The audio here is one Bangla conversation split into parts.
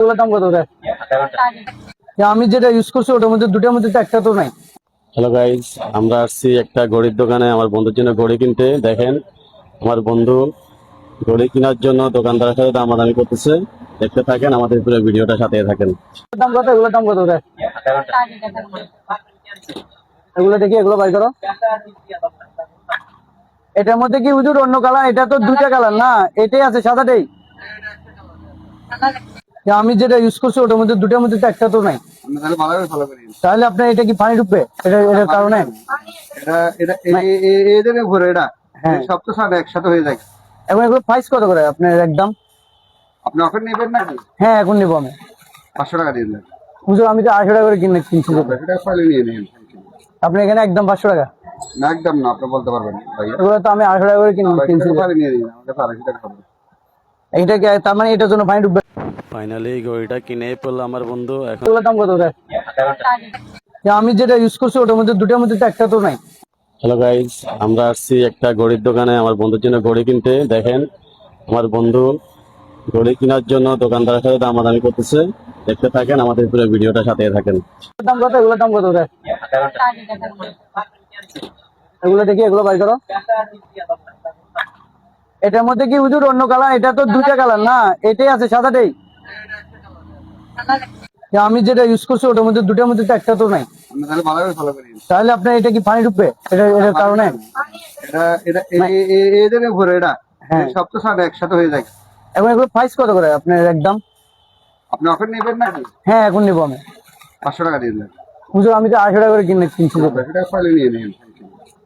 এগুলোর দাম কত করে? আমি যেটা ইউজ করছি ওটার মধ্যে দুটার মধ্যে তো একটা তো নাই। হ্যালো গাইজ, আমরা আসছি একটা ঘড়ির দোকানে আমার বন্ধুর জন্য ঘড়ি কিনতে। দেখেন, আমার বন্ধু ঘড়ি কেনার জন্য দোকানদারের সাথে দামাদামি করতেছে। দেখতে থাকেন, আমাদের পুরো ভিডিওটা সাথে থাকেন। এগুলোর দাম কত? এগুলোর দাম কত করে? এগুলো দেখি, এগুলো বাই করো। এটার মধ্যে কি হুজুর অন্য কালার? এটা তো দুইটা কালার না, এটাই আছে সাদাটাই। আমি যেটা ইউজ করছি ওটার মধ্যে দুটার মধ্যে তো একটা তো নাই। তাহলে ভালো করে ফলো করি। তাহলে আপনার এটা কি পানি ঢুকবে? এটার কারণে এটা এটা এদের উপরে এটা হ্যাঁ। সব তো সব একসাথে হয়ে যায়। এখন এগুলো প্রাইস কত করে আপনার একদম? আপনি অফার নেবেন নাকি? হ্যাঁ, এখন নিবো আমি। 500 টাকা দিয়ে দেন। হুজুর আমি তো 800 টাকা করে কিনছি তো। 500 টাকা ফাইলে নিয়ে নিন। আপনি এখানে একদম 500 টাকা। না একদম না, আপনি বলতে পারবেন ভাইয়া। এগুলো তো আমি 800 টাকা করে কিনছি। ফাইলে নিয়ে নিন, আমাদের 250 টাকা হবে। এইটা কি তার মানে এটার জন্য পানি ঢুকবে? ফাইনালি ঘড়িটা কিনে পড়লো আমার বন্ধু। এখন এগুলোর দাম কত করে? আমি যেটা ইউজ করছি ওটার মধ্যে দুটার মধ্যে তো একটা তো নাই। হ্যালো গাইজ, আমরা আসছি একটা ঘড়ির দোকানে আমার বন্ধুর জন্য ঘড়ি কিনতে। দেখেন, আমার বন্ধু ঘড়ি কেনার জন্য দোকানদারের সাথে দামাদামি করতেছে। দেখতে থাকেন, আমাদের পুরো ভিডিওটা সাথে থাকেন। এগুলোর দাম কত? এগুলোর দাম কত করে? এগুলো দেখি, এগুলো বাই করো। এটার মধ্যে কি হুজুর অন্য কালার? এটা তো দুইটা কালার না, এটাই আছে সাদাটাই। আমি যেটা ইউজ করছি ওটার মধ্যে দুটার মধ্যে তো একটা তো নাই। তাহলে ভালো করে ফলো করি। তাহলে আপনার এটা কি পানি ঢুকবে? এটার কারণে এটা এদের উপরে এটা হ্যাঁ। সব তো সব একসাথে হয়ে যায়। এখন এগুলো প্রাইস কত করে আপনার একদম? আপনি অফার নেবেন নাকি? হ্যাঁ, এখন নিবো আমি। 500 টাকা দিয়ে দেন। হুজুর আমি তো 800 টাকা করে কিনছি তো। 500 টাকা ফাইলে নিয়ে নিন।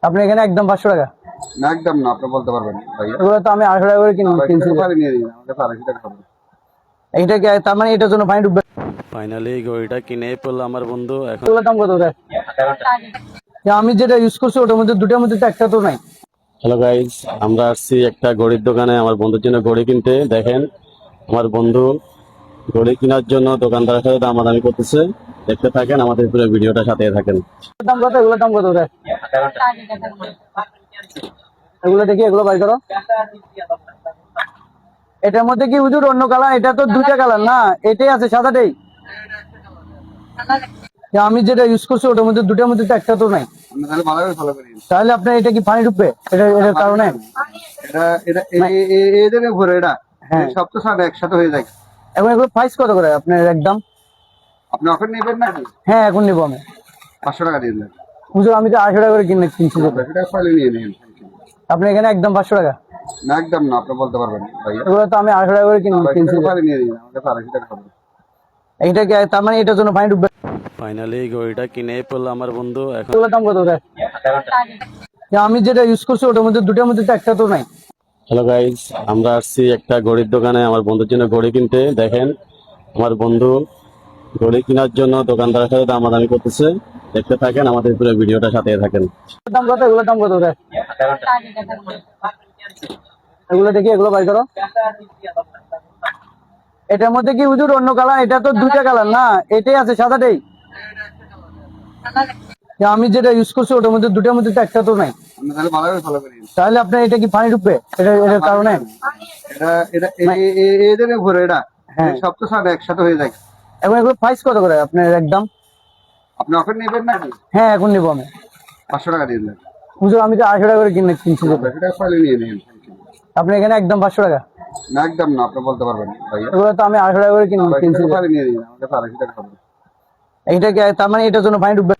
আপনি এখানে একদম 500 টাকা। না একদম না, আপনি বলতে পারবেন ভাইয়া। এগুলো তো আমি 800 টাকা করে কিনছি। ফাইলে নিয়ে নিন, আমাদের 250 টাকা হবে। এইটা কি তার মানে এটার জন্য পানি ঢুকবে? ফাইনালি ঘড়িটা কিনে পড়লো আমার বন্ধু। এখন এগুলোর দাম কত করে? আমি যেটা ইউজ করছি ওটার মধ্যে দুটার মধ্যে তো একটা তো নাই। হ্যালো গাইজ, আমরা আসছি একটা ঘড়ির দোকানে আমার বন্ধুর জন্য ঘড়ি কিনতে। দেখেন, আমার বন্ধু ঘড়ি কেনার জন্য দোকানদারের সাথে দামাদামি করতেছে। দেখতে থাকেন, আমাদের পুরো ভিডিওটা সাথে থাকেন। এগুলোর দাম কত? এগুলোর দাম কত করে? এগুলো দেখি, এগুলো বাই করো। এটার মধ্যে কি হুজুর অন্য কালার? এটা তো দুইটা কালার না, এটাই আছে সাদাটাই। আমি যেটা ইউজ করছি ওটার মধ্যে দুটার মধ্যে তো একটা তো নাই। তাহলে ভালো করে ফলো করি। তাহলে আপনার এটা কি পানি ঢুকবে? এটার কারণে এটা এদের উপরে এটা হ্যাঁ। সব তো সব একসাথে হয়ে যায়। এখন এগুলো প্রাইস কত করে আপনার একদম? আপনি অফার নেবেন নাকি? হ্যাঁ, এখন নিবো আমি। 500 টাকা দিয়ে দেন। হুজুর আমি তো 800 টাকা করে কিনছি তো। 500 টাকা ফাইলে নিয়ে নিন। আপনি এখানে একদম 500 টাকা। না একদম না, আপনি বলতে পারবেন ভাইয়া। এগুলো তো আমি 800 টাকা করে কিনছি। ফাইলে নিয়ে নিন, আমাদের 250 টাকা হবে। এইটা কি তার মানে এটার জন্য পানি ঢুকবে? ফাইনালি ঘড়িটা কিনে পড়লো আমার বন্ধু। এখন এগুলোর দাম কত করে? আমি যেটা ইউজ করছি ওটার মধ্যে দুটার মধ্যে তো একটা তো নাই। হ্যালো গাইজ, আমরা আসছি একটা ঘড়ির দোকানে আমার বন্ধুর জন্য ঘড়ি কিনতে। দেখেন, আমার বন্ধু ঘড়ি কেনার জন্য দোকানদারের সাথে দামাদামি করতেছে। দেখতে থাকেন, আমাদের পুরো ভিডিওটা সাথে থাকেন। এগুলোর দাম কত? এগুলোর দাম কত করে? এগুলো দেখি, এগুলো বাই করো। এটার মধ্যে কি হুজুর অন্য কালার? এটা তো দুইটা কালার না, এটাই আছে সাদাটাই। আমি যেটা ইউজ করছি ওটার মধ্যে দুটার মধ্যে তো একটা তো নাই। তাহলে ভালো করে ফলো করি। তাহলে আপনার এটা কি পানি ঢুকবে? এটার কারণে এটা এদের উপরে এটা হ্যাঁ। সব তো সব একসাথে হয়ে যায়। এখন এগুলো প্রাইস কত করে আপনার একদম? আপনি অফার নেবেন নাকি? হ্যাঁ, এখন নিবো আমি। 500 টাকা দিয়ে দেন। হুজুর আমি তো 800 টাকা করে কিনছি তো। 500 টাকা ফাইলে নিয়ে নিন। আপনি এখানে একদম 500 টাকা। না একদম না, আপনি বলতে পারবেন ভাইয়া। এগুলো তো আমি 800 টাকা করে কিনছি। ফাইলে নিয়ে নিন, আমাদের 250 টাকা হবে। এইটা কি তার মানে এটার জন্য পানি ঢুকবে?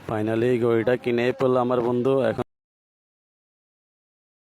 ফাইনালি ঘড়িটা কিনে পড়লো আমার বন্ধু। এখন